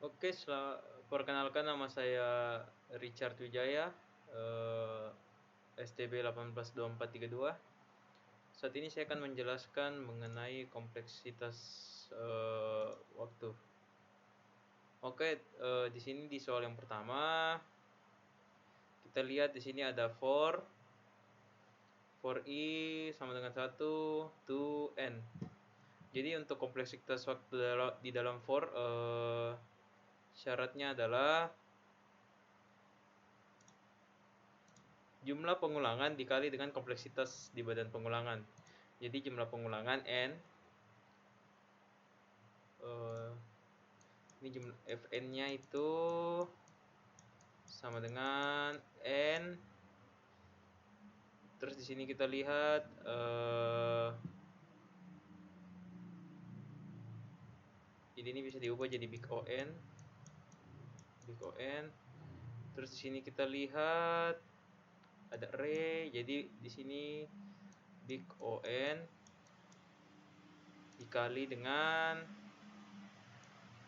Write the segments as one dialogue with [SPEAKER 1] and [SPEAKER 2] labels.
[SPEAKER 1] Oke, perkenalkan nama saya Richard Wijaya, STB 182432. Saat ini saya akan menjelaskan mengenai kompleksitas waktu. Oke, di sini di soal yang pertama kita lihat di sini ada for i sama dengan 1 to n. Jadi untuk kompleksitas waktu di dalam for syaratnya adalah jumlah pengulangan dikali dengan kompleksitas di badan pengulangan. Jadi jumlah pengulangan n, ini jumlah fn-nya itu sama dengan n. Terus di sini kita lihat ini bisa diubah jadi big On. Terus di sini kita lihat ada array, jadi di sini big On dikali dengan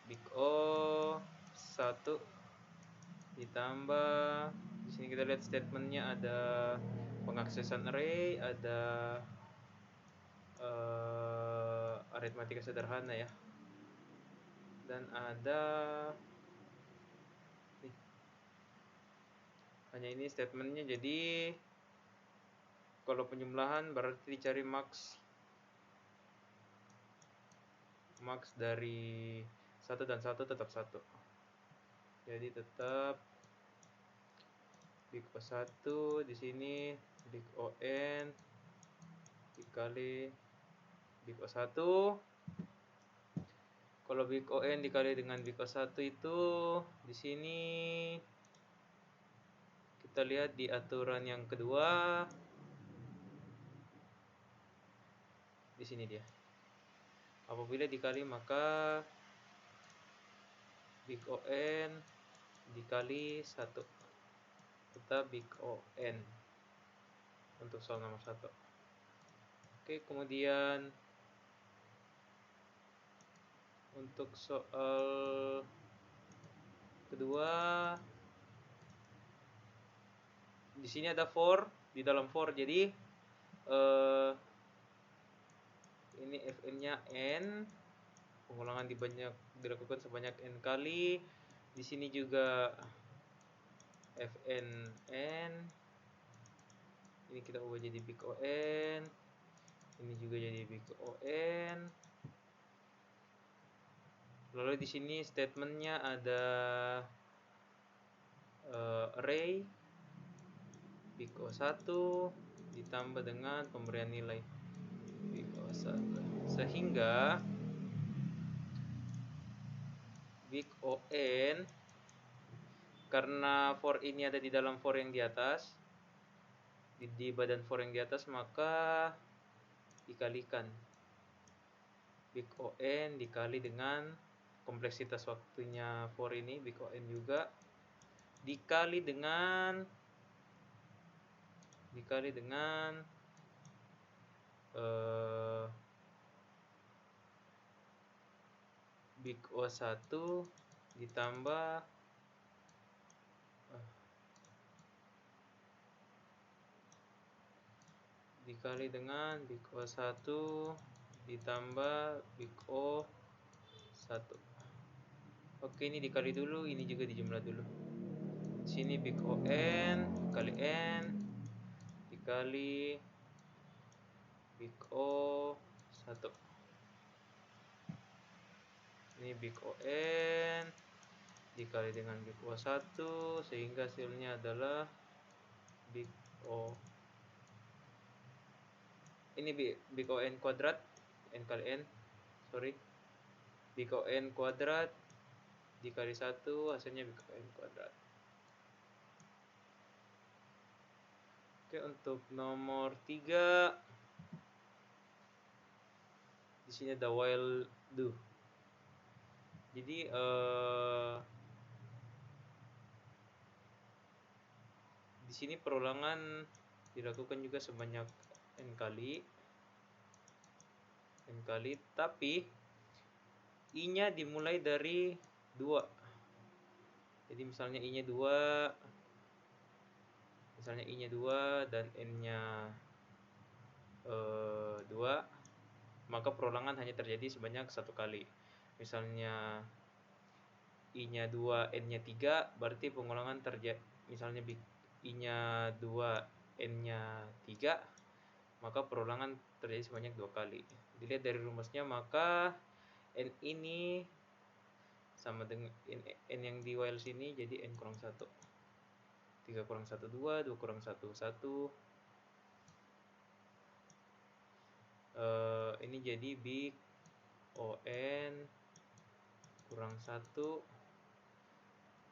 [SPEAKER 1] big O 1 ditambah di sini kita lihat statementnya ada pengaksesan array, ada aritmatika sederhana ya, dan ada hanya ini statementnya. Jadi kalau penjumlahan berarti dicari max dari 1 dan 1 tetap 1. Jadi tetap big O1 di sini big On dikali big O1. Kalau big On dikali dengan big O1 itu di sini kita lihat di aturan yang kedua. Di sini dia. Apabila dikali maka big On dikali 1 tetap big On untuk soal nomor 1. Oke, kemudian untuk soal kedua di sini ada for di dalam for. Jadi ini fn-nya n, pengulangan dilakukan sebanyak n kali. Di sini juga fn n, ini kita ubah jadi big On, ini juga jadi big On. Lalu di sini statementnya ada array big O1 ditambah dengan pemberian nilai big O1, sehingga big On karena for ini ada di dalam for yang di atas, di badan for yang di atas, maka dikalikan big On dikali dengan kompleksitas waktunya for ini big On juga dikali dengan big O1 ditambah dikali dengan big O1 ditambah big O1. Oke, ini dikali dulu, ini juga dijumlah dulu. Sini big On kali n dikali big O1. Ini big On dikali dengan big O1 sehingga hasilnya adalah big O. Ini big On kuadrat, n kali n, big On kuadrat dikali 1 hasilnya big On kuadrat. Oke, untuk nomor 3 di sini ada while do. Jadi di sini perulangan dilakukan juga sebanyak n kali, tapi i-nya dimulai dari 2. Jadi misalnya I-nya 2, misalnya I-nya 2 dan N-nya 2, maka perulangan hanya terjadi sebanyak 1 kali. Misalnya I-nya 2, N-nya 3, berarti pengulangan terjadi, misalnya I-nya 2, N-nya 3, maka perulangan terjadi sebanyak 2 kali. Dilihat dari rumusnya, maka N ini sama dengan N yang di while sini, jadi N kurang 1. 3 kurang 1, 2, 2 kurang 1, 1. Ini jadi big On kurang 1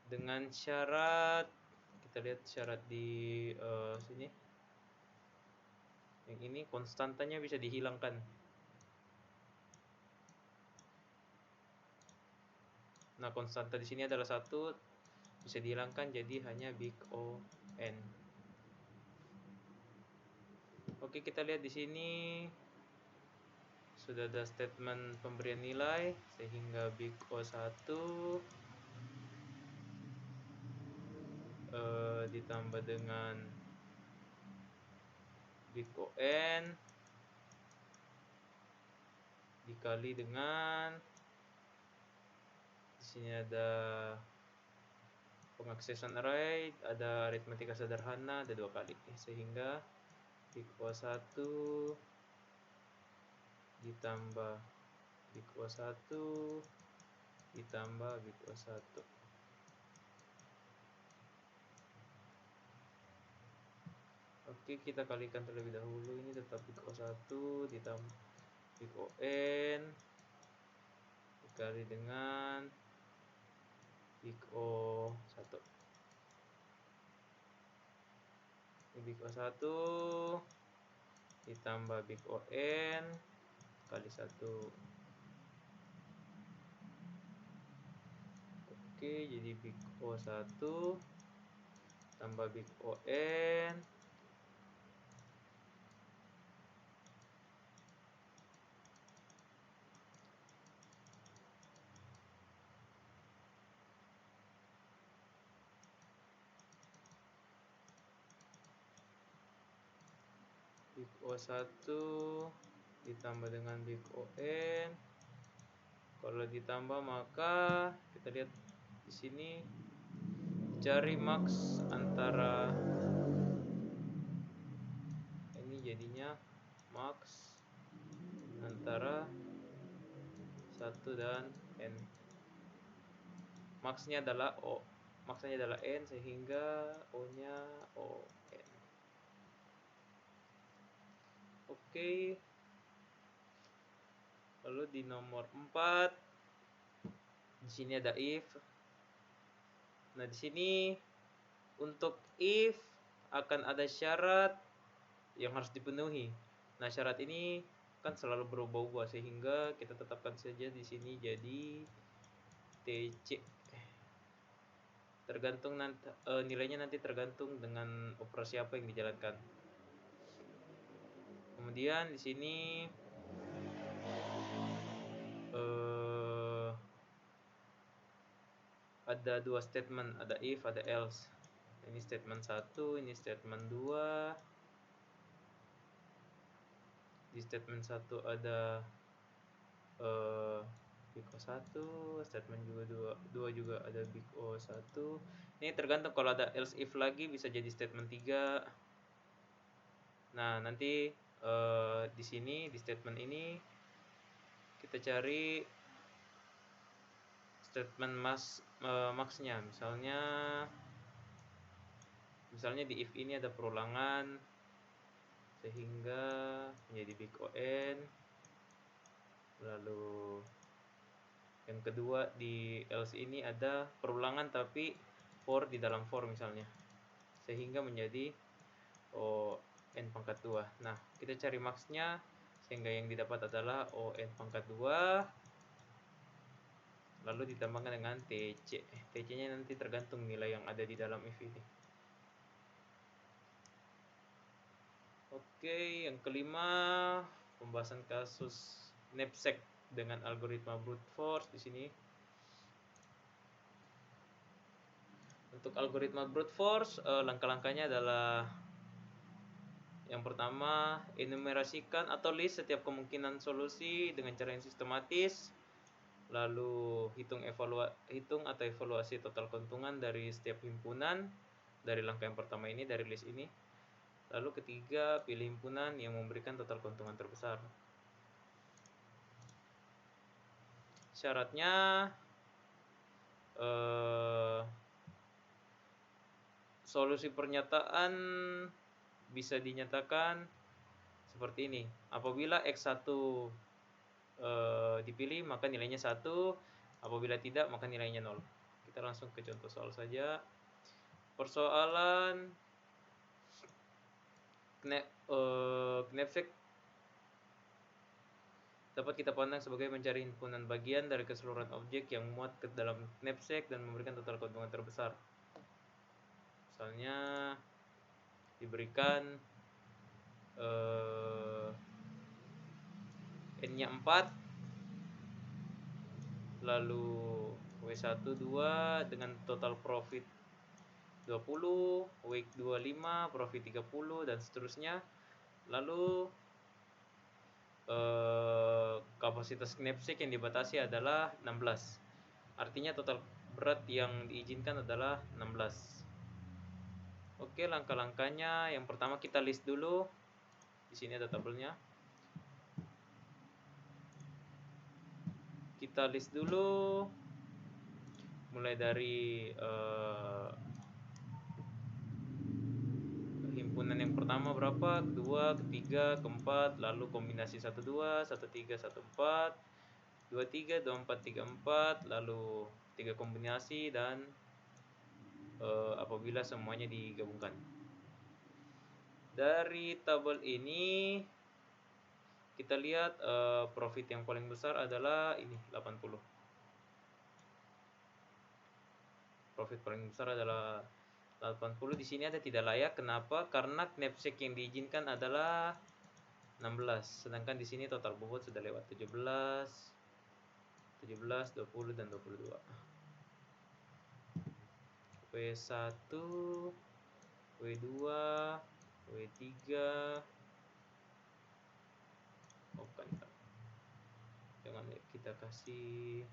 [SPEAKER 1] dengan syarat, kita lihat syarat di sini. Yang ini konstantanya bisa dihilangkan. Nah, konstanta di sini adalah 1, bisa dihilangkan jadi hanya big On. Oke, kita lihat di sini sudah ada statement pemberian nilai, sehingga big O1 ditambah dengan big On dikali dengan, di sini ada pengaksesan array, ada aritmatika sederhana, ada 2 kali, sehingga big O1 ditambah big O1 ditambah big O1. Oke, kita kalikan terlebih dahulu. Ini tetap big O1 ditambah big On dikali dengan big O1. Ini big O1 ditambah big On kali 1. Oke, jadi big O1 tambah big On big O1 ditambah dengan big On. Kalau ditambah, maka kita lihat di sini, cari max antara, ini jadinya max antara 1 dan N. Maxnya adalah O, maxnya adalah N, sehingga O-nya ON. Oke. Lalu di nomor 4, di sini ada if. Nah, di sini untuk if akan ada syarat yang harus dipenuhi. Nah, syarat ini kan selalu berubah-ubah, sehingga kita tetapkan saja di sini jadi TC. Tergantung nanti nilainya nanti tergantung dengan operasi apa yang dijalankan. Kemudian di sini ada 2 statement, ada if, ada else. Ini statement 1, ini statement 2. Di statement 1 ada big O1, statement juga 2 juga ada big O1. Ini tergantung, kalau ada else if lagi bisa jadi statement 3. Nah, nanti di sini di statement ini kita cari statement maxnya. Misalnya di if ini ada perulangan, sehingga menjadi big On. Lalu yang kedua, di else ini ada perulangan tapi for di dalam for misalnya, sehingga menjadi On pangkat 2. Nah, kita cari maxnya, sehingga yang didapat adalah On pangkat 2, lalu ditambahkan dengan TC. TC nya nanti tergantung nilai yang ada di dalam if ini. Oke, yang kelima, pembahasan kasus knapsack dengan algoritma brute force. Di sini Untuk algoritma brute force, langkah-langkahnya adalah yang pertama, enumerasikan atau list setiap kemungkinan solusi dengan cara yang sistematis. Lalu hitung atau evaluasi total keuntungan dari setiap himpunan dari langkah yang pertama ini, dari list ini. Lalu ketiga, pilih himpunan yang memberikan total keuntungan terbesar. Syaratnya solusi pernyataan bisa dinyatakan seperti ini. Apabila X1 dipilih maka nilainya 1, apabila tidak maka nilainya 0. Kita langsung ke contoh soal saja. Persoalan knapsack dapat kita pandang sebagai mencari himpunan bagian dari keseluruhan objek yang muat ke dalam knapsack dan memberikan total keuntungan terbesar. Misalnya diberikan N-nya 4, lalu W1 2 dengan total profit 20, week 25, profit 30 dan seterusnya. Lalu kapasitas knapsack yang dibatasi adalah 16. Artinya total berat yang diizinkan adalah 16. Oke, langkah-langkahnya yang pertama kita list dulu. Di sini ada tabelnya. Kita list dulu mulai dari himpunan yang pertama berapa, kedua, ketiga, keempat, lalu kombinasi 1 2, 1 3, 1 4, 2 3, 2 4, 3 4, lalu 3 kombinasi dan apabila semuanya digabungkan. Dari tabel ini kita lihat profit yang paling besar adalah ini 80. Profit paling besar adalah 80. Di sini ada tidak layak. Kenapa? Karena knapsack yang diizinkan adalah 16. Sedangkan di sini total bobot sudah lewat 17, 20 dan 22. W1, W2, W3. Oh kan. Jangan kita kasih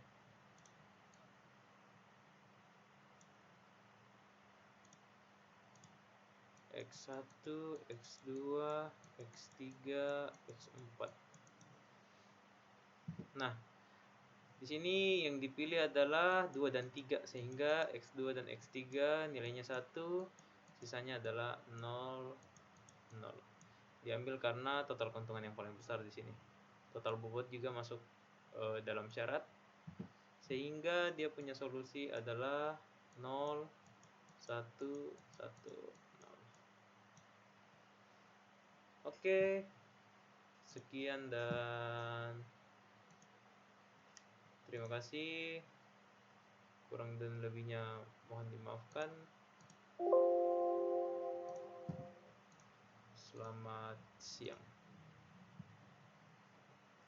[SPEAKER 1] X1, X2, X3, X4. Nah, di sini yang dipilih adalah 2 dan 3 sehingga X2 dan X3 nilainya 1, sisanya adalah 0, 0. Diambil karena total keuntungan yang paling besar di sini. Total bobot juga masuk dalam syarat sehingga dia punya solusi adalah 0, 1, 1, 0. Oke. Sekian dan terima kasih. Kurang dan lebihnya mohon dimaafkan. Selamat siang.